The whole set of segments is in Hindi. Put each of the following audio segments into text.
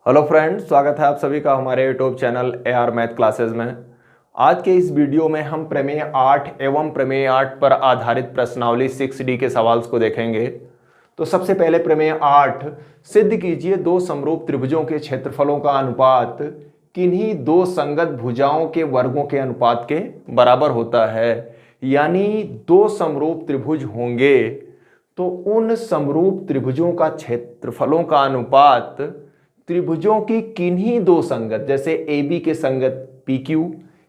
हेलो फ्रेंड्स, स्वागत है आप सभी का हमारे YouTube channel AR math classes में। आज के इस वीडियो में हम प्रमेय 8 एवं प्रमेय 8 पर आधारित प्रश्नावली 6D के सवाल को देखेंगे। तो सबसे पहले प्रमेय 8, सिद्ध कीजिए दो समरूप त्रिभुजों के क्षेत्रफलों का अनुपात किन्हीं दो संगत भुजाओं के वर्गों के अनुपात के बराबर होता है। यानी दो समरूप त्रिभुज होंगे तो उन समरूप त्रिभुजों का क्षेत्रफलों का अनुपात त्रिभुजों की किन्हीं दो संगत, जैसे AB के संगत PQ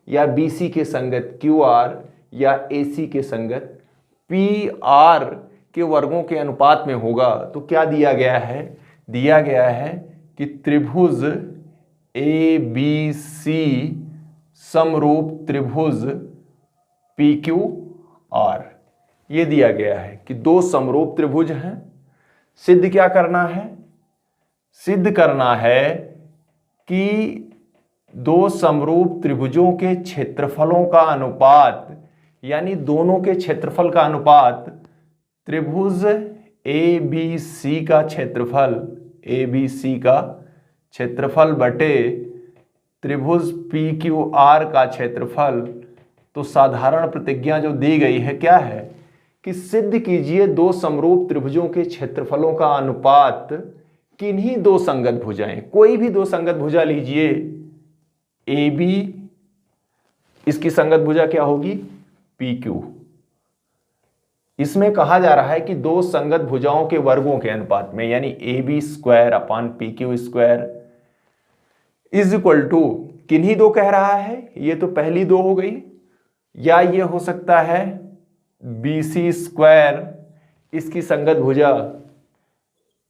या BC के संगत QR या AC के संगत PR के वर्गों के अनुपात में होगा। तो क्या दिया गया है? दिया गया है कि त्रिभुज ABC समरूप त्रिभुज PQR, ये दिया गया है कि दो समरूप त्रिभुज हैं। सिद्ध क्या करना है? सिद्ध करना है कि दो समरूप त्रिभुजों के क्षेत्रफलों का अनुपात, यानी दोनों के क्षेत्रफल का अनुपात त्रिभुज ABC का क्षेत्रफल, ABC का क्षेत्रफल बटे त्रिभुज PQR का क्षेत्रफल। तो साधारण प्रतिज्ञा जो दी गई है क्या है कि सिद्ध कीजिए दो समरूप त्रिभुजों के क्षेत्रफलों का अनुपात किन्हीं दो संगत भुजाएं, कोई भी दो संगत भुजा लीजिए। AB, इसकी संगत भुजा क्या होगी? PQ। इसमें कहा जा रहा है कि दो संगत भुजाओं के वर्गों के अनुपात में, यानी AB square upon PQ square is equal to किन्हीं दो कह रहा है, ये तो पहली दो हो गई, या ये हो सकता है BC स्क्वायर, इसकी संगत भुजा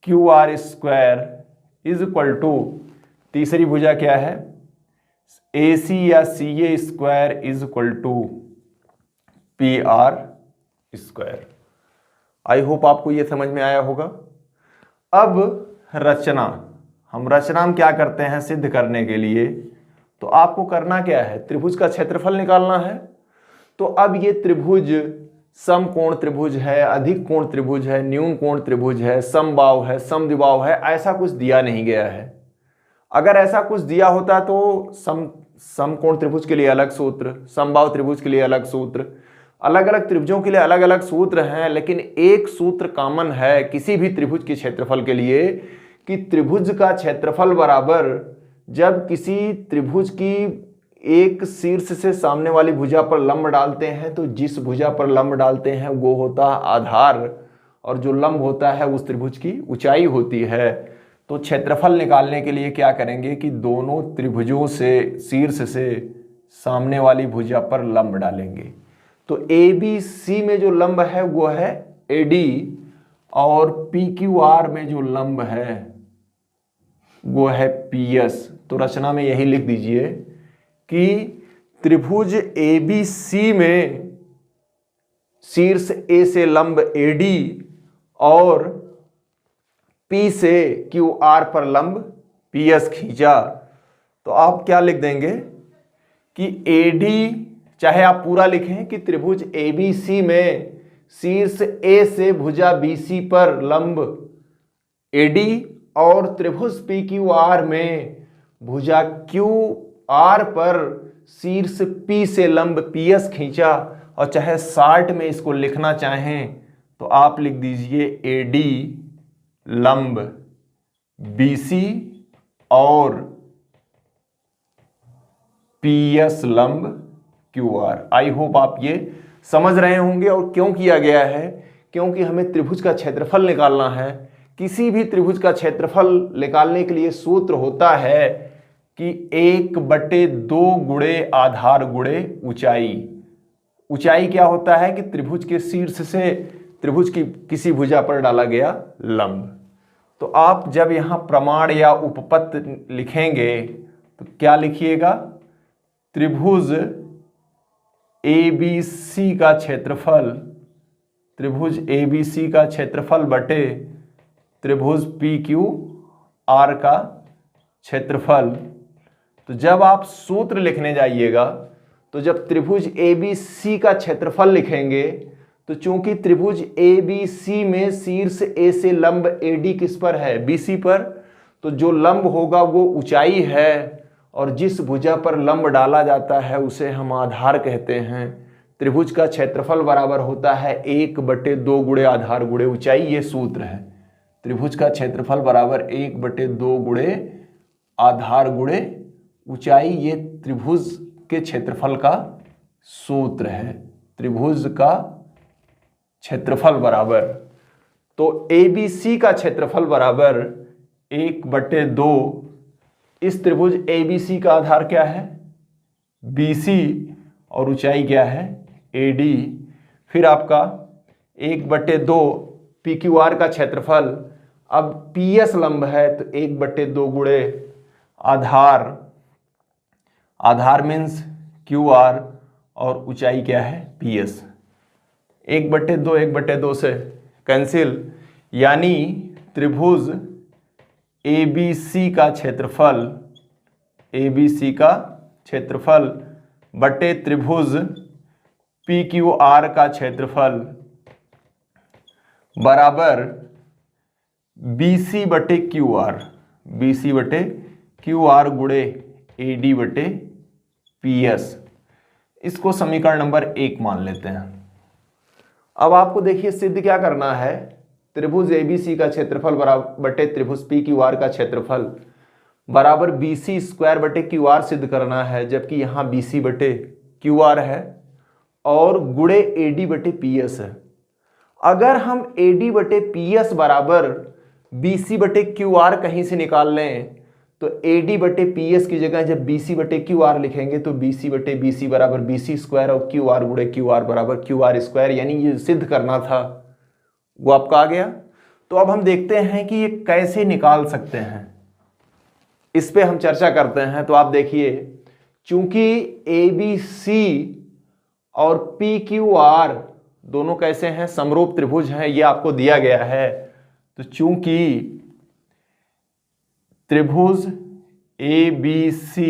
QR square is equal to तीसरी भुजा क्या है? AC या CA square is equal to PR square. I hope आपको ये समझ में आया होगा। अब रचना, हम रचना में क्या करते हैं सिद्ध करने के लिए? तो आपको करना क्या है? त्रिभुज का क्षेत्रफल निकालना है। तो अब ये त्रिभुज समकोण त्रिभुज है, अधिक कोण त्रिभुज है, न्यून कोण त्रिभुज है, समबाहु है, समद्विबाहु है, ऐसा कुछ दिया नहीं गया है। अगर ऐसा कुछ दिया होता तो समकोण त्रिभुज के लिए अलग सूत्र, समबाहु त्रिभुज के लिए अलग सूत्र, अलग अलग त्रिभुजों के लिए अलग अलग सूत्र हैं, लेकिन एक सूत्र कॉमन है किसी भी त्रिभुज के क्षेत्रफल के लिए कि त्रिभुज का क्षेत्रफल बराबर, जब किसी त्रिभुज की एक शीर्ष से सामने वाली भुजा पर लंब डालते हैं तो जिस भुजा पर लंब डालते हैं वो होता है आधार, और जो लंब होता है उस त्रिभुज की ऊंचाई होती है। तो क्षेत्रफल निकालने के लिए क्या करेंगे कि दोनों त्रिभुजों से शीर्ष से सामने वाली भुजा पर लंब डालेंगे। तो ABC में जो लंब है वो है AD, और PQR में जो लंब है वो है PS। तो रचना में यही लिख दीजिए कि त्रिभुज ABC में शीर्ष A से लंब AD और P से QR पर लंब PS खींचा। तो आप क्या लिख देंगे कि AD, चाहे आप पूरा लिखें कि त्रिभुज ABC में शीर्ष A से भुजा BC पर लंब AD और त्रिभुज PQR में भुजा QR पर शीर्ष P से लंब PS खींचा, और चाहे शार्ट में इसको लिखना चाहें तो आप लिख दीजिए AD लंब BC और PS लंब QR। आई होप आप ये समझ रहे होंगे। और क्यों किया गया है? क्योंकि हमें त्रिभुज का क्षेत्रफल निकालना है। किसी भी त्रिभुज का क्षेत्रफल निकालने के लिए सूत्र होता है कि 1/2 गुणे आधार गुणे ऊंचाई। ऊंचाई क्या होता है कि त्रिभुज के शीर्ष से त्रिभुज की किसी भुजा पर डाला गया लंब। तो आप जब यहां प्रमाण या उपपत्ति लिखेंगे तो क्या लिखिएगा? त्रिभुज ABC का क्षेत्रफल, त्रिभुज ABC का क्षेत्रफल बटे त्रिभुज PQR का क्षेत्रफल। तो जब आप सूत्र लिखने जाइएगा तो जब त्रिभुज ABC का क्षेत्रफल लिखेंगे तो चूंकि त्रिभुज ABC में शीर्ष A से लंब AD किस पर है? BC पर। तो जो लंब होगा वो ऊंचाई है, और जिस भुजा पर लंब डाला जाता है उसे हम आधार कहते हैं। त्रिभुज का क्षेत्रफल बराबर होता है 1/2 गुणे आधार गुणे ऊंचाई, ये सूत्र है। त्रिभुज का क्षेत्रफल बराबर 1/2 गुणे आधार गुणे ऊंचाई, ये त्रिभुज के क्षेत्रफल का सूत्र है। त्रिभुज का क्षेत्रफल बराबर, तो ABC का क्षेत्रफल बराबर 1/2, इस त्रिभुज ABC का आधार क्या है BC और ऊंचाई क्या है AD। फिर आपका 1/2 PQR का क्षेत्रफल, अब PS लंब है तो 1/2 गुणे आधार, आधार मीन्स QR, और ऊंचाई क्या है PS। 1/2 1/2 से कैंसिल, यानी त्रिभुज ABC का क्षेत्रफल, ABC का क्षेत्रफल बटे त्रिभुज PQR का क्षेत्रफल बराबर BC बटे QR, BC बटे QR गुणे AD बटे PS। इसको समीकरण नंबर 1 मान लेते हैं। अब आपको देखिए सिद्ध क्या करना है, त्रिभुज ABC का क्षेत्रफल बराबर बटे त्रिभुज PQR का क्षेत्रफल बराबर BC स्क्वायर बटे QR सिद्ध करना है, जबकि यहाँ BC बटे QR है और गुणे AD बटे PS है। अगर हम AD बटे PS बराबर BC बटे QR कहीं से निकाल लें तो AD बटे PS की जगह जब BC बटे QR लिखेंगे तो BC बटे BC बराबर BC स्क्वायर और QR गुणे QR बराबर QR स्क्वायर, यानी ये सिद्ध करना था वो आपका आ गया। तो अब हम देखते हैं कि ये कैसे निकाल सकते हैं, इस पे हम चर्चा करते हैं। तो आप देखिए, चूंकि ABC और PQR दोनों कैसे हैं समरूप त्रिभुज हैं, ये आपको दिया गया है। तो चूंकि त्रिभुज ABC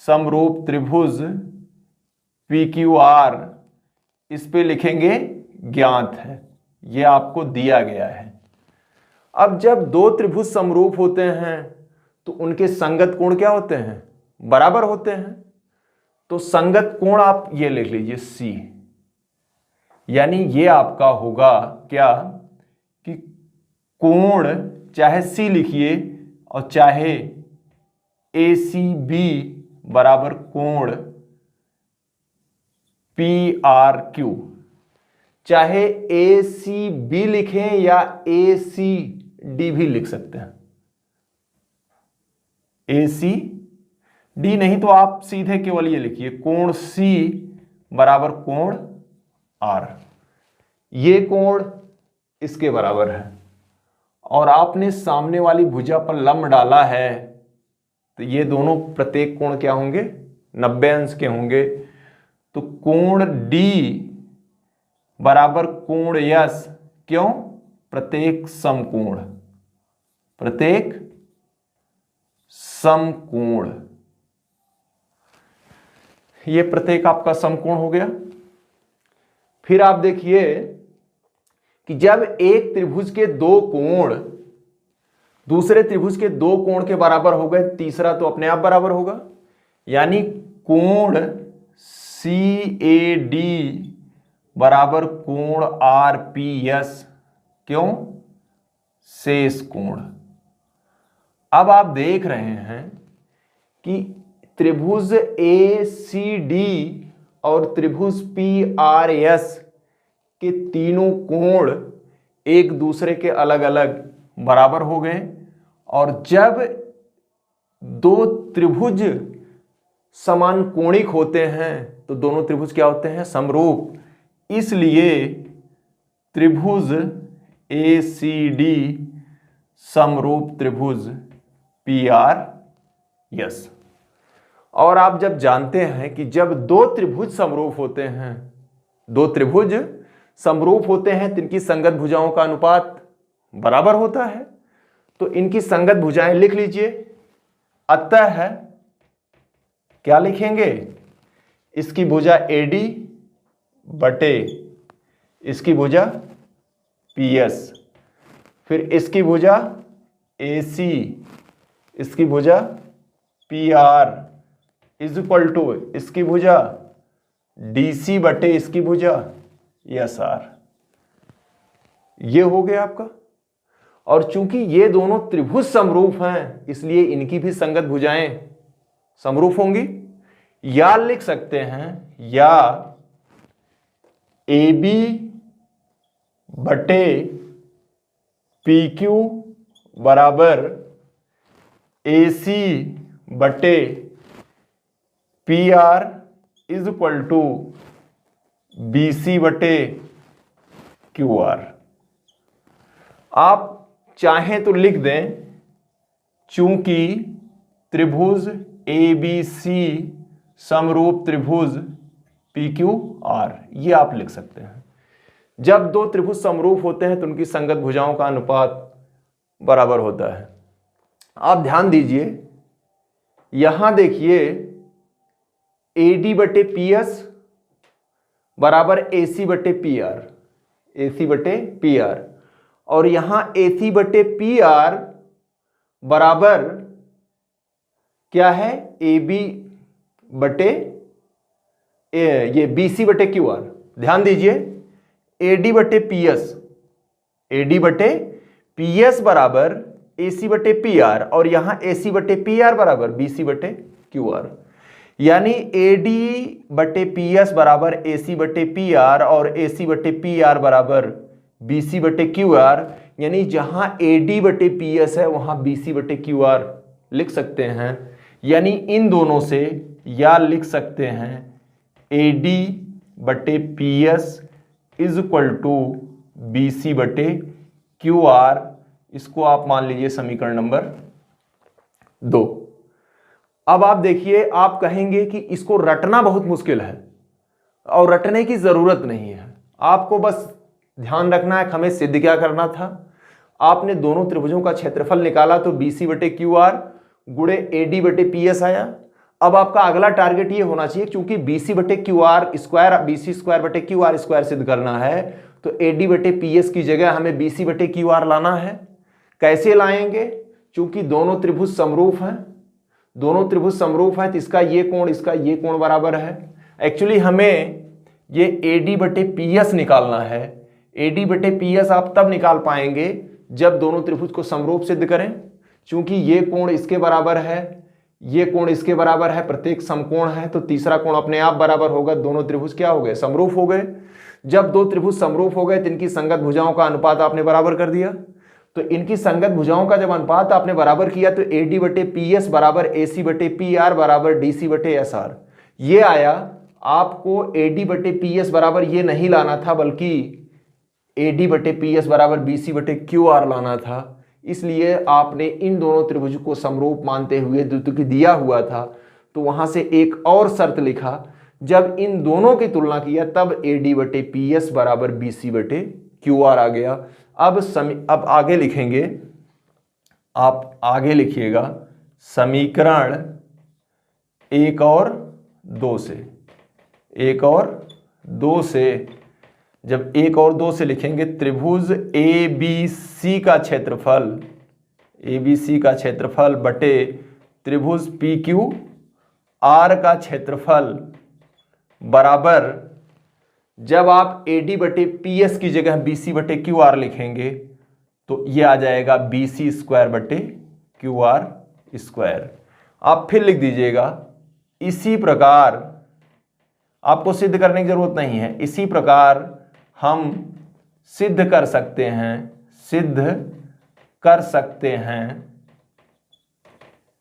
समरूप त्रिभुज PQR, इस पे लिखेंगे ज्ञात है, ये आपको दिया गया है। अब जब दो त्रिभुज समरूप होते हैं तो उनके संगत कोण क्या होते हैं, बराबर होते हैं। तो संगत कोण आप ये लिख लीजिए C, यानी ये आपका होगा क्या कि कोण चाहे C लिखिए और चाहे ACB बराबर कोण PRQ, चाहे ACB लिखें या ACD भी लिख सकते हैं। ACD नहीं तो आप सीधे केवल ये लिखिए कोण C बराबर कोण R, ये कोण इसके बराबर है और आपने सामने वाली भुजा पर लंब डाला है तो ये दोनों प्रत्येक कोण क्या होंगे 90 अंश के होंगे। तो कोण D बराबर कोण S, क्यों, प्रत्येक समकोण, प्रत्येक समकोण, ये प्रत्येक आपका समकोण हो गया। फिर आप देखिए कि जब एक त्रिभुज के दो कोण दूसरे त्रिभुज के दो कोण के बराबर हो गए, तीसरा तो अपने आप बराबर होगा, यानी कोण CAD बराबर कोण RPS, क्यों, शेष कोण। अब आप देख रहे हैं कि त्रिभुज ACD और त्रिभुज PRS के तीनों कोण एक दूसरे के अलग अलग बराबर हो गए, और जब दो त्रिभुज समान कोणिक होते हैं तो दोनों त्रिभुज क्या होते हैं, समरूप। इसलिए त्रिभुज ACD समरूप त्रिभुज PRS। और आप जब जानते हैं कि जब दो त्रिभुज समरूप होते हैं, दो त्रिभुज समरूप होते हैं तो इनकी संगत भुजाओं का अनुपात बराबर होता है। तो इनकी संगत भुजाएं लिख लीजिए। अतः क्या लिखेंगे, इसकी भुजा AD बटे इसकी भुजा PS, फिर इसकी भुजा AC इसकी भुजा PR इज इक्वल टू इसकी भुजा DC बटे इसकी भुजा SR। ये हो गया आपका। और चूंकि ये दोनों त्रिभुज समरूप हैं इसलिए इनकी भी संगत भुजाएं समरूप होंगी। या लिख सकते हैं या AB बटे PQ बराबर AC बटे PR is equal to BC बटे QR। आप चाहें तो लिख दें चूंकि त्रिभुज ABC समरूप त्रिभुज PQR, ये आप लिख सकते हैं। जब दो त्रिभुज समरूप होते हैं तो उनकी संगत भुजाओं का अनुपात बराबर होता है। आप ध्यान दीजिए, यहां देखिए AD बटे PS बराबर AC बटे PR, AC बटे PR, और यहां AC बटे PR बराबर क्या है, AB बटे ये BC बटे QR। ध्यान दीजिए AD बटे PS, AD बटे PS बराबर AC बटे PR, और यहां AC बटे PR बराबर BC बटे QR। यानी AD बटे PS बराबर AC बटे PR और AC बटे PR बराबर BC बटे QR। यानी जहां AD बटे PS है वहां BC बटे QR लिख सकते हैं। यानी इन दोनों से या लिख सकते हैं AD बटे PS is equal to BC बटे QR। इसको आप मान लीजिए समीकरण नंबर 2। अब आप देखिए, आप कहेंगे कि इसको रटना बहुत मुश्किल है और रटने की जरूरत नहीं है। आपको बस ध्यान रखना है हमें सिद्ध क्या करना था। आपने दोनों त्रिभुजों का क्षेत्रफल निकाला तो BC बटे QR गुणे AD बटे PS आया। अब आपका अगला टारगेट ये होना चाहिए, क्योंकि BC बटे QR स्क्वायर BC स्क्वायर बटे QR स्क्वायर सिद्ध करना है तो AD बटे PS की जगह हमें BC बटे QR लाना है। कैसे लाएंगे? चूंकि दोनों त्रिभुज समरूप हैं, दोनों त्रिभुज समरूप हैं तो इसका ये कोण बराबर है। एक्चुअली हमें ये AD बटे PS निकालना है। AD बटे PS आप तब निकाल पाएंगे जब दोनों त्रिभुज को समरूप सिद्ध करें। चूंकि ये कोण इसके बराबर है, ये कोण इसके बराबर है, प्रत्येक समकोण है, तो तीसरा कोण अपने आप बराबर होगा। दोनों त्रिभुज क्या हो गए, समरूप हो गए। जब दो त्रिभुज समरूप हो गए तो इनकी संगत भुजाओं का अनुपात आपने बराबर कर दिया। तो इनकी संगत भुजाओं का जब अनुपात आपने बराबर किया तो AD बटे PS बराबर AC बटे PR बराबर DC बटे SR ये आया। आपको AD बटे PS बराबर ये नहीं लाना था, बल्कि AD बटे PS बराबर BC बटे QR लाना था। इसलिए आपने इन दोनों त्रिभुज को समरूप मानते हुए द्वितीय दिया हुआ था तो वहां से एक और शर्त लिखा, जब इन दोनों की तुलना किया तब AD बटे PS बराबर BC बटे QR आ गया। अब आगे लिखेंगे, आप आगे लिखिएगा समीकरण 1 और 2 से। 1 और 2 से जब 1 और 2 से लिखेंगे, त्रिभुज ABC का क्षेत्रफल, ABC का क्षेत्रफल बटे त्रिभुज PQR का क्षेत्रफल बराबर, जब आप AD बटे PS की जगह BC बटे QR लिखेंगे तो ये आ जाएगा BC स्क्वायर बटे QR स्क्वायर। आप फिर लिख दीजिएगा, इसी प्रकार आपको सिद्ध करने की जरूरत नहीं है, इसी प्रकार हम सिद्ध कर सकते हैं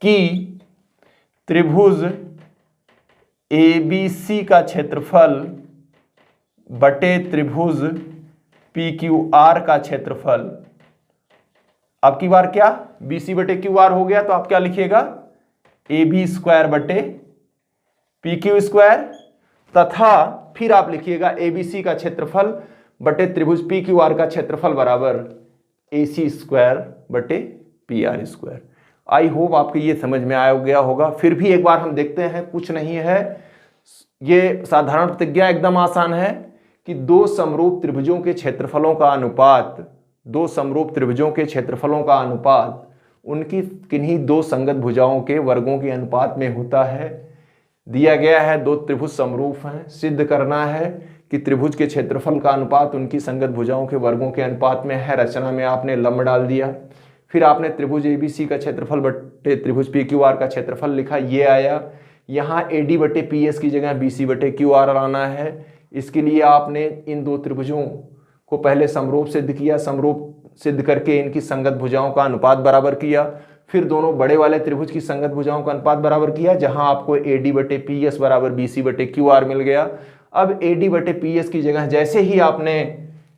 कि त्रिभुज ABC का क्षेत्रफल बटे त्रिभुज PQR का क्षेत्रफल, अब की बार क्या BC बटे QR हो गया तो आप क्या लिखिएगा, AB स्क्वायर बटे PQ स्क्वायर, तथा फिर आप लिखिएगा ABC का क्षेत्रफल बटे त्रिभुज PQR का क्षेत्रफल बराबर AC स्क्वायर बटे PR स्क्वायर। आई होप आपको ये समझ में आ गया होगा। फिर भी एक बार हम देखते हैं, कुछ नहीं है, ये साधारण प्रतिज्ञा एकदम आसान है कि दो समरूप त्रिभुजों के क्षेत्रफलों का अनुपात उनकी किन्हीं दो संगत भुजाओं के वर्गों के अनुपात में होता है। दिया गया है दो त्रिभुज समरूप हैं, सिद्ध करना है कि त्रिभुज के क्षेत्रफल का अनुपात उनकी संगत भुजाओं के वर्गों के अनुपात में है। रचना में आपने लंब डाल दिया, फिर आपने त्रिभुज ABC का क्षेत्रफल बटे त्रिभुज PQR का क्षेत्रफल लिखा, ये आया। यहाँ AD बटे PS की जगह BC बटे QR लाना है। इसके लिए आपने इन दो त्रिभुजों को पहले समरूप सिद्ध किया, समरूप सिद्ध करके इनकी संगत भुजाओं का अनुपात बराबर किया, फिर दोनों बड़े वाले त्रिभुज की संगत भुजाओं का अनुपात बराबर किया, जहां आपको AD बटे PS बराबर BC बटे QR मिल गया। अब AD बटे PS की जगह जैसे ही आपने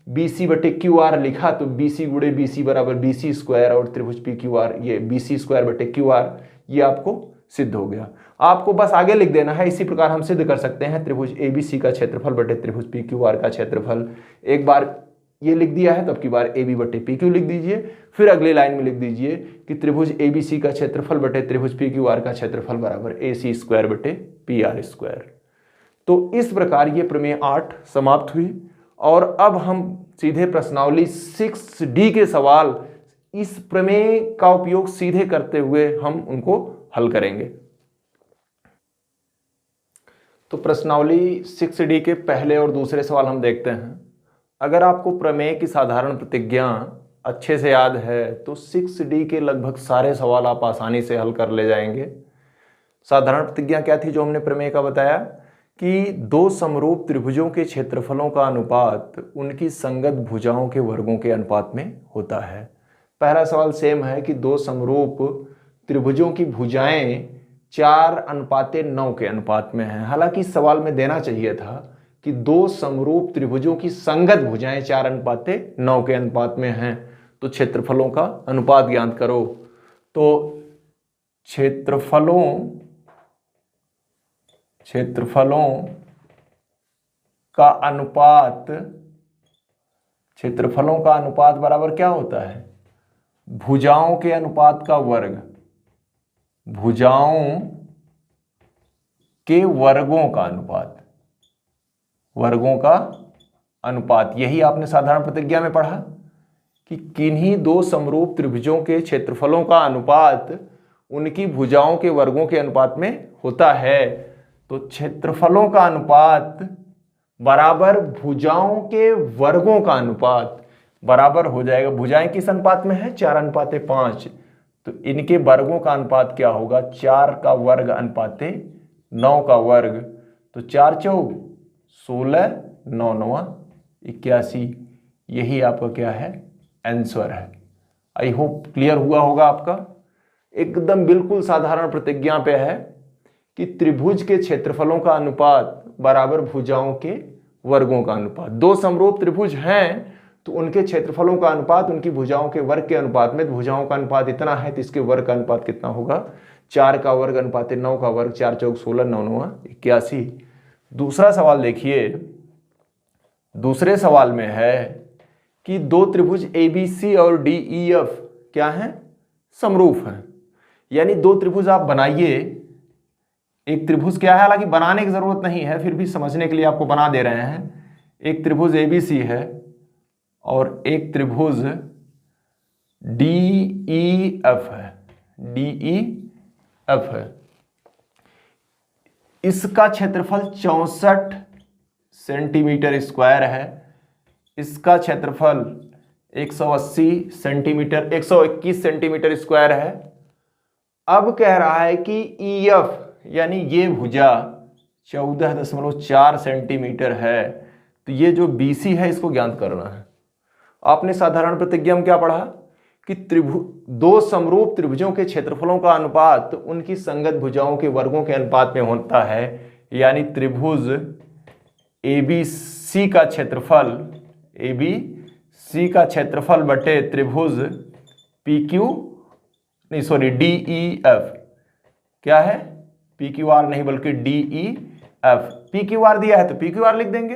BC बटे QR लिखा तो BC गुणे BC बराबर BC स्क्वायर और त्रिभुज PQR ये BC स्क्वायर बटे QR ये आपको सिद्ध हो गया। आपको बस आगे लिख देना है। इसी प्रकार हम सिद्ध कर सकते हैं त्रिभुज ABC का क्षेत्रफल बटे त्रिभुज PQR का क्षेत्रफल। एक बार ये लिख दिया है तो अब की बार AB बटे PQ लिख दीजिए, फिर अगली लाइन में लिख दीजिए कि त्रिभुज ABC का क्षेत्रफल बटे त्रिभुज PQR का क्षेत्रफल बराबर AC स्क्वायर बटे PR स्क्वायर। तो इस प्रकार ये प्रमेय 8 समाप्त हुई और अब हम सीधे प्रश्नावली 6D के सवाल इस प्रमेय का उपयोग सीधे करते हुए हम उनको हल करेंगे। तो प्रश्नावली 6D के पहले और दूसरे सवाल हम देखते हैं। अगर आपको प्रमेय की साधारण प्रतिज्ञा अच्छे से याद है तो 6D के लगभग सारे सवाल आप आसानी से हल कर ले जाएंगे। साधारण प्रतिज्ञा क्या थी जो हमने प्रमेय का बताया कि दो समरूप त्रिभुजों के क्षेत्रफलों का अनुपात उनकी संगत भुजाओं के वर्गों के अनुपात में होता है। पहला सवाल सेम है कि दो समरूप त्रिभुजों की भुजाएं 4:9 के अनुपात में हैं। हालांकि इस सवाल में देना चाहिए था कि दो समरूप त्रिभुजों की संगत भुजाएं 4:9 के अनुपात में हैं, तो क्षेत्रफलों का अनुपात ज्ञात करो। तो क्षेत्रफलों का अनुपात बराबर क्या होता है? भुजाओं के अनुपात का वर्ग, भुजाओं के वर्गों का अनुपात। यही आपने साधारण प्रतिज्ञा में पढ़ा कि किन्हीं दो समरूप त्रिभुजों के क्षेत्रफलों का अनुपात उनकी भुजाओं के वर्गों के अनुपात में होता है। तो क्षेत्रफलों का अनुपात बराबर भुजाओं के वर्गों का अनुपात बराबर हो जाएगा। भुजाएं किस अनुपात में है? 4:5। तो इनके वर्गों का अनुपात क्या होगा? 4 का वर्ग अनुपाते 9 का वर्ग। तो 4 चौक 16, 9 9 81। यही आपका क्या है? आंसर है। आई होप क्लियर हुआ होगा आपका। एकदम बिल्कुल साधारण प्रतिज्ञा पे है कि त्रिभुज के क्षेत्रफलों का अनुपात बराबर भुजाओं के वर्गों का अनुपात। दो समरूप त्रिभुज हैं तो उनके क्षेत्रफलों का अनुपात उनकी भुजाओं के वर्ग के अनुपात में। भुजाओं का अनुपात इतना है तो इसके वर्ग का अनुपात कितना होगा? 4 का वर्ग अनुपाते 9 का वर्ग। 4 चौक 16, 9 9 81। दूसरा सवाल देखिए। दूसरे सवाल में है कि दो त्रिभुज ABC और DEF क्या हैं? समरूप हैं। यानी दो त्रिभुज आप बनाइए। एक त्रिभुज क्या है, हालांकि बनाने की जरूरत नहीं है, फिर भी समझने के लिए आपको बना दे रहे हैं। एक त्रिभुज ABC है और एक त्रिभुज DEF है। इसका क्षेत्रफल 64 सेंटीमीटर स्क्वायर है। इसका क्षेत्रफल 180 सेंटीमीटर 121 सेंटीमीटर स्क्वायर है। अब कह रहा है कि EF यानी ये भुजा 14.4 सेंटीमीटर है। तो ये जो BC है इसको ज्ञात करना है। आपने साधारण प्रतिज्ञा में क्या पढ़ा कि दो समरूप त्रिभुजों के क्षेत्रफलों का अनुपात उनकी संगत भुजाओं के वर्गों के अनुपात में होता है। यानी त्रिभुज ABC का क्षेत्रफल बटे त्रिभुज DEF क्या है? PQR नहीं बल्कि DEF। PQR दिया है तो PQR लिख देंगे।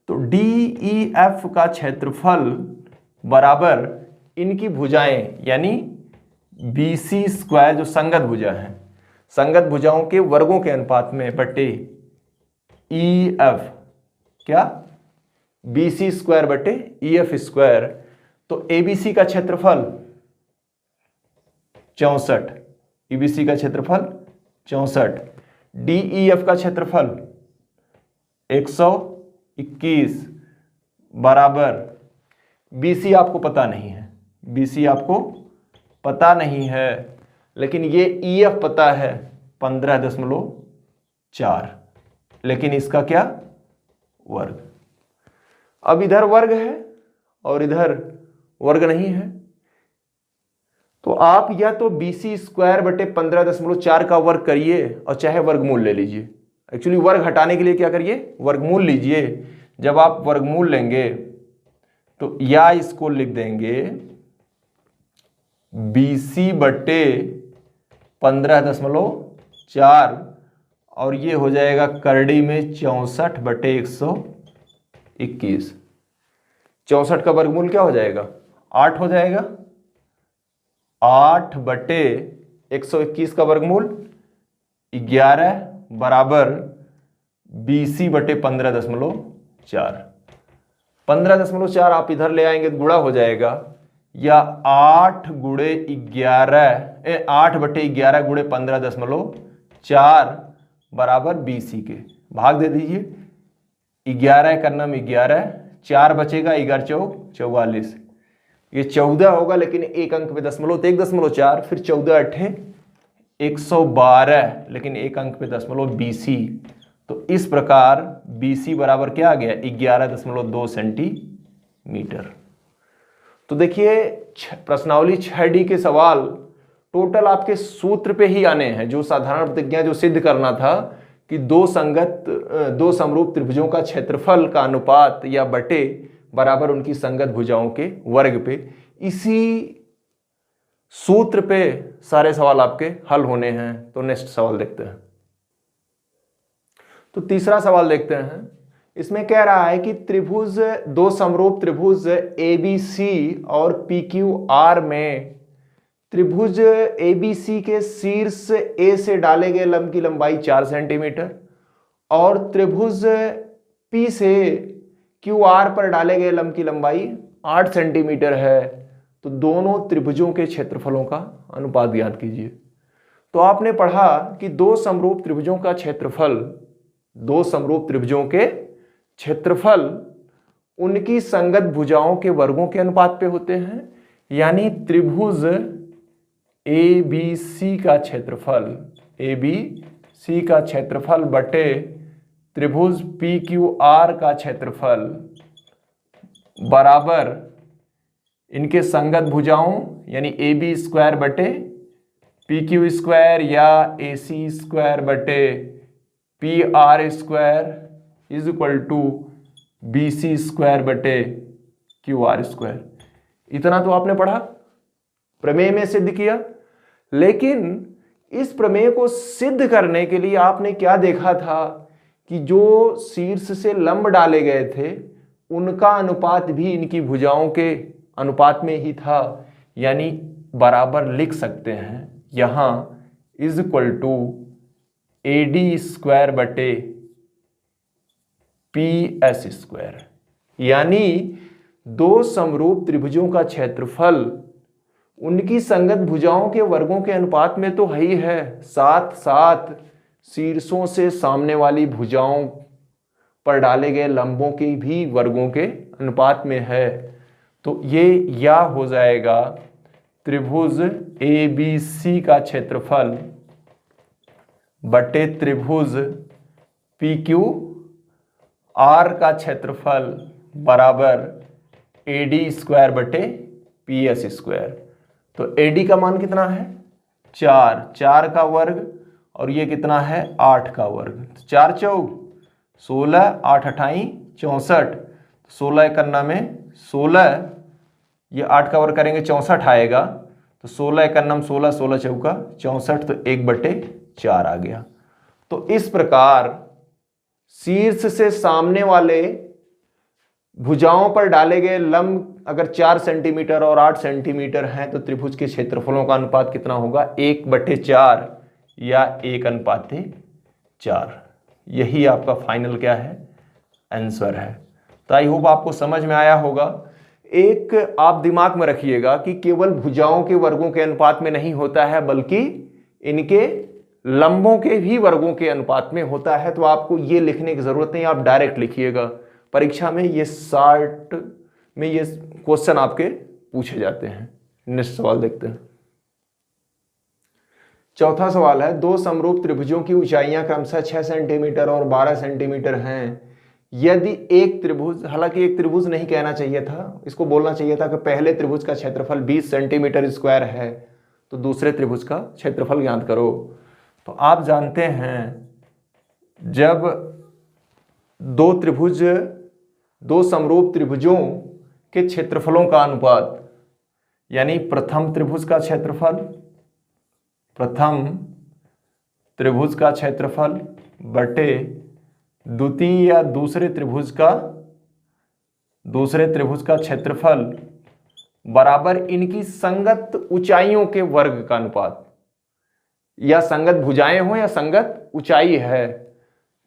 तो DEF का क्षेत्रफल बराबर इनकी भुजाएं यानी BC स्क्वायर जो संगत भुजा है, संगत भुजाओं के वर्गों के अनुपात में बटे EF क्या? BC स्क्वायर बटे EF स्क्वायर। तो ABC का क्षेत्रफल 64, ईबीसी का क्षेत्रफल 64, डीईएफ का क्षेत्रफल 121 बराबर, बीसी आपको पता नहीं है, बीसी आपको पता नहीं है, लेकिन ये ईएफ पता है 15.4, लेकिन इसका क्या वर्ग। अब इधर वर्ग है और इधर वर्ग नहीं है, तो आप या तो BC स्क्वायर बटे 15.4 का वर्ग करिए और चाहे वर्गमूल ले लीजिए। एक्चुअली वर्ग हटाने के लिए क्या करिए, वर्गमूल लीजिए। जब आप वर्गमूल लेंगे तो या इसको लिख देंगे BC बटे 15.4 और ये हो जाएगा करड़ी में 64 बटे 121। 64 का वर्गमूल क्या हो जाएगा, 8 हो जाएगा। 8 बटे 121 का वर्गमूल 11 बराबर BC बटे 15.4। 15.4 आप इधर ले आएंगे तो गुणा हो जाएगा, या 8 बटे 11 गुणे 15.4 बराबर BC के भाग दे दीजिए। 11 का नाम 11, 4 बचेगा, 11 चौक 44, ये 14 होगा, लेकिन एक अंक पे दशमलव तो 1.4, फिर 14 अट्ठे 112, लेकिन एक अंक पे दशमलव BC। तो इस प्रकार BC बराबर क्या आ गया, 11.2 सेंटीमीटर। तो देखिए प्रश्नावली 6D के सवाल टोटल आपके सूत्र पे ही आने हैं, जो साधारण प्रतिज्ञा जो सिद्ध करना था कि दो समरूप त्रिभुजों का क्षेत्रफल का अनुपात या बटे बराबर उनकी संगत भुजाओं के वर्ग पे, इसी सूत्र पे सारे सवाल आपके हल होने हैं। तो नेक्स्ट सवाल देखते हैं। तो तीसरा सवाल देखते हैं। इसमें कह रहा है कि त्रिभुज, दो समरूप त्रिभुज ABC और PQR में त्रिभुज ABC के शीर्ष A से डाले गए लंब की लंबाई 4 सेंटीमीटर और त्रिभुज P से QR पर डाले गए लंब की लंबाई 8 सेंटीमीटर है। तो दोनों त्रिभुजों के क्षेत्रफलों का अनुपात ज्ञात कीजिए। तो आपने पढ़ा कि दो समरूप त्रिभुजों का क्षेत्रफल, दो समरूप त्रिभुजों के क्षेत्रफल उनकी संगत भुजाओं के वर्गों के अनुपात पे होते हैं। यानी त्रिभुज ABC का क्षेत्रफल, ABC का क्षेत्रफल बटे त्रिभुज PQR का क्षेत्रफल बराबर इनके संगत भुजाओं यानी AB स्क्वायर बटे PQ स्क्वायर या AC स्क्वायर बटे PR square is equal to BC square बटे QR स्क्वायर। इतना तो आपने पढ़ा, प्रमेय में सिद्ध किया। लेकिन इस प्रमेय को सिद्ध करने के लिए आपने क्या देखा था कि जो शीर्ष से लंब डाले गए थे उनका अनुपात भी इनकी भुजाओं के अनुपात में ही था। यानी बराबर लिख सकते हैं यहां is equal to AD square बटे PS स्क्वायर। यानी दो समरूप त्रिभुजों का क्षेत्रफल उनकी संगत भुजाओं के वर्गों के अनुपात में तो है ही है, साथ साथ शीर्षों से सामने वाली भुजाओं पर डाले गए लंबों के भी वर्गों के अनुपात में है। तो ये या हो जाएगा त्रिभुज ABC का क्षेत्रफल बटे त्रिभुज PQR का क्षेत्रफल बराबर AD स्क्वायर बटे PS स्क्वायर। तो AD का मान कितना है 4, 4 का वर्ग और ये कितना है 8 का वर्ग। 4 चौक 16, 8 अठाई 64, 16 करना में 16, ये 8 का वर्ग करेंगे 64 आएगा। तो 16 एकन्नम 16, 16 चौका 64, तो 1/4 आ गया। तो इस प्रकार शीर्ष से सामने वाले भुजाओं पर डाले गए लंब अगर 4 सेंटीमीटर और 8 सेंटीमीटर हैं तो त्रिभुज के क्षेत्रफलों का अनुपात कितना होगा 1/4 या 1:4। यही आपका फाइनल क्या है आंसर है। तो आई होप आपको समझ में आया होगा। एक आप दिमाग में रखिएगा कि केवल भुजाओं के वर्गों के अनुपात में नहीं होता है, बल्कि इनके लंबों के भी वर्गों के अनुपात में होता है। तो आपको ये लिखने की जरूरत नहीं, आप डायरेक्ट लिखिएगा। परीक्षा में ये 60 में ये क्वेश्चन आपके पूछे जाते हैं। नेक्स्ट सवाल देखते हैं। चौथा सवाल है, दो समरूप त्रिभुजों की ऊंचाइयां क्रमशः 6 सेंटीमीटर और 12 सेंटीमीटर हैं। यदि एक त्रिभुज, हालांकि एक त्रिभुज नहीं कहना चाहिए था, इसको बोलना चाहिए था कि पहले त्रिभुज का क्षेत्रफल 20 सेंटीमीटर स्क्वायर है, तो दूसरे त्रिभुज का क्षेत्रफल ज्ञात करो। तो आप जानते हैं, जब दो समरूप त्रिभुजों के क्षेत्रफलों का अनुपात, यानी प्रथम त्रिभुज का क्षेत्रफल बटे द्वितीय या दूसरे त्रिभुज का क्षेत्रफल बराबर इनकी संगत ऊंचाइयों के वर्ग का अनुपात, या संगत भुजाएं हो या संगत ऊंचाई है,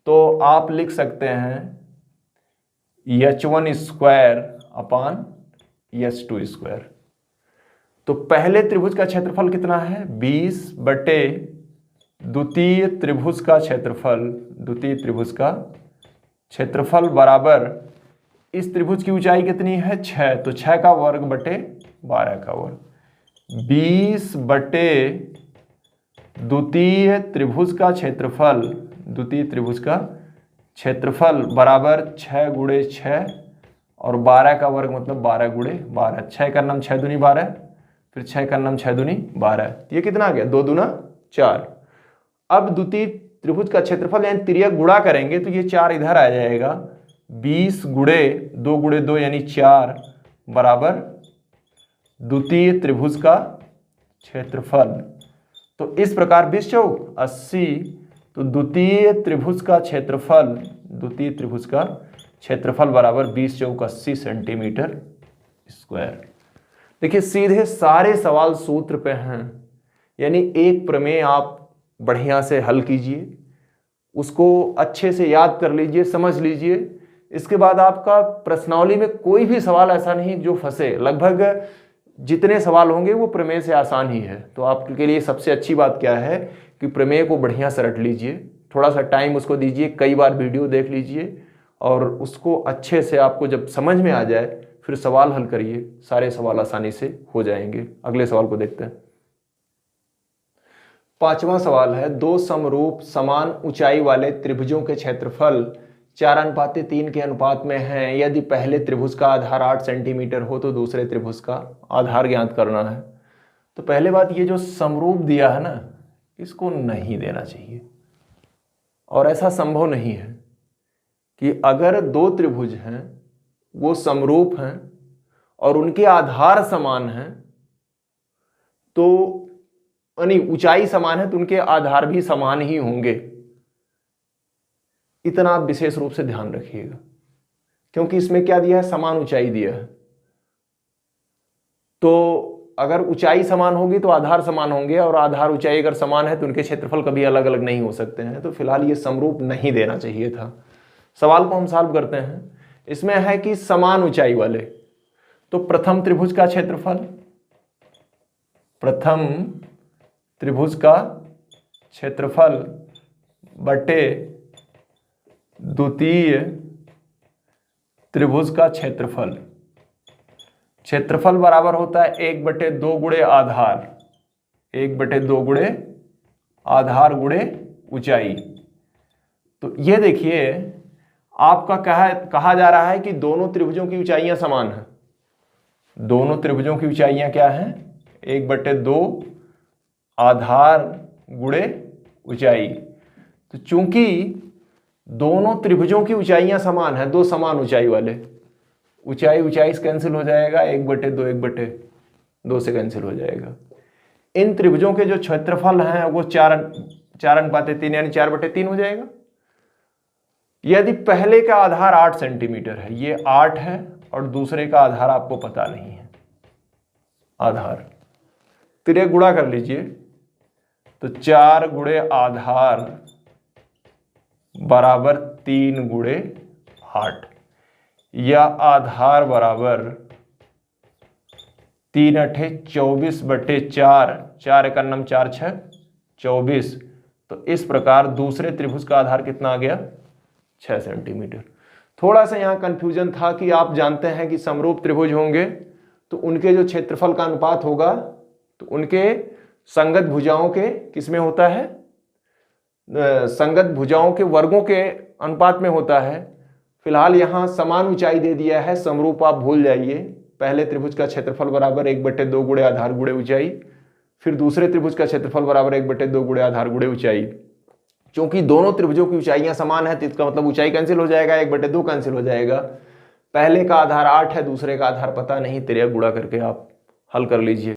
तो आप लिख सकते हैं h1 square upon h2 square. तो पहले त्रिभुज का क्षेत्रफल कितना है, 20 बटे द्वितीय त्रिभुज का क्षेत्रफल बराबर इस त्रिभुज की ऊंचाई कितनी है, 6, तो 6 का वर्ग बटे 12 का वर्ग। 20 बटे द्वितीय त्रिभुज का क्षेत्रफल बराबर 6 गुणे 6 और 12 का वर्ग मतलब 12 गुणे 12। 6 का नाम 6 दूनी 12, फिर 6 का नाम 6 दूनी 12। ये कितना आ गया, 2 दूना 4। अब द्वितीय त्रिभुज का क्षेत्रफल यानी तिर्यक गुणा करेंगे तो ये 4 इधर आ जाएगा। 20 गुणे 2 गुणे 2 यानी 4 बराबर द्वितीय त्रिभुज का क्षेत्रफल। तो इस प्रकार 20 चौक 80, तो द्वितीय त्रिभुज का क्षेत्रफल बराबर 20 चौक 80 सेंटीमीटर स्क्वायर। देखिए सीधे सारे सवाल सूत्र पे हैं, यानी एक प्रमेय आप बढ़िया से हल कीजिए, उसको अच्छे से याद कर लीजिए, समझ लीजिए। इसके बाद आपका प्रश्नावली में कोई भी सवाल ऐसा नहीं जो फंसे। लगभग जितने सवाल होंगे वो प्रमेय से आसान ही है। तो आपके लिए सबसे अच्छी बात क्या है कि प्रमेय को बढ़िया से रट लीजिए, थोड़ा सा टाइम उसको दीजिए, कई बार वीडियो देख लीजिए और उसको अच्छे से आपको जब समझ में आ जाए फिर सवाल हल करिए, सारे सवाल आसानी से हो जाएंगे। अगले सवाल को देखते हैं। पांचवा सवाल है, दो समरूप समान ऊंचाई वाले त्रिभुजों के क्षेत्रफल 4:3 के अनुपात में हैं। यदि पहले त्रिभुज का आधार 8 सेंटीमीटर हो तो दूसरे त्रिभुज का आधार ज्ञात करना है। तो पहले बात, ये जो समरूप दिया है ना, इसको नहीं देना चाहिए, और ऐसा संभव नहीं है कि अगर दो त्रिभुज हैं वो समरूप हैं और उनके आधार समान हैं, तो यानी ऊंचाई समान है तो उनके आधार भी समान ही होंगे। इतना आप विशेष रूप से ध्यान रखिएगा, क्योंकि इसमें क्या दिया है, समान ऊंचाई दिया है। तो अगर ऊंचाई समान होगी तो आधार समान होंगे, और आधार ऊंचाई अगर समान है तो उनके क्षेत्रफल कभी अलग अलग नहीं हो सकते हैं। तो फिलहाल ये समरूप नहीं देना चाहिए था। सवाल को हम सॉल्व करते हैं। इसमें है कि समान ऊंचाई वाले, तो प्रथम त्रिभुज का क्षेत्रफल बटे द्वितीय त्रिभुज का क्षेत्रफल बराबर होता है 1/2 गुणे आधार, 1/2 गुणे आधार गुणे ऊंचाई। तो ये देखिए आपका कहा जा रहा है कि दोनों त्रिभुजों की ऊंचाइयां समान हैं। दोनों त्रिभुजों की ऊंचाइयां क्या हैं, 1/2 आधार गुणे ऊंचाई। तो चूंकि दोनों त्रिभुजों की ऊंचाइयां समान हैं, दो समान ऊंचाई वाले, ऊंचाई से कैंसिल हो जाएगा, 1/2 से कैंसिल हो जाएगा। इन त्रिभुजों के जो क्षेत्रफल हैं वो 4:3 यानी 4/3 हो जाएगा। यदि पहले का आधार 8 सेंटीमीटर है, ये 8 है, और दूसरे का आधार आपको पता नहीं है, आधार तिर्यक गुणा कर लीजिए, तो 4 गुणे आधार बराबर 3 गुणे 8, या आधार बराबर 3 अठे 24/4, 4 एका नम 4 6 24। तो इस प्रकार दूसरे त्रिभुज का आधार कितना आ गया? 6 सेंटीमीटर। थोड़ा सा यहाँ कंफ्यूजन था कि आप जानते हैं कि समरूप त्रिभुज होंगे तो उनके जो क्षेत्रफल का अनुपात होगा तो उनके संगत भुजाओं के किसमें होता है? संगत भुजाओं के वर्गों के अनुपात में होता है। फिलहाल यहाँ समान ऊंचाई दे दिया है, समरूप आप भूल जाइए। पहले त्रिभुज का क्षेत्रफल बराबर 1/2 गुणे आधार गुणे ऊंचाई, फिर दूसरे त्रिभुज का क्षेत्रफल बराबर 1/2 गुणे आधार गुणे ऊंचाई। क्योंकि दोनों त्रिभुजों की ऊंचाइयां समान है तो इसका मतलब ऊंचाई कैंसिल हो जाएगा, 1/2 कैंसिल हो जाएगा। पहले का आधार 8 है, दूसरे का आधार पता नहीं, 13 गुणा करके आप हल कर लीजिए।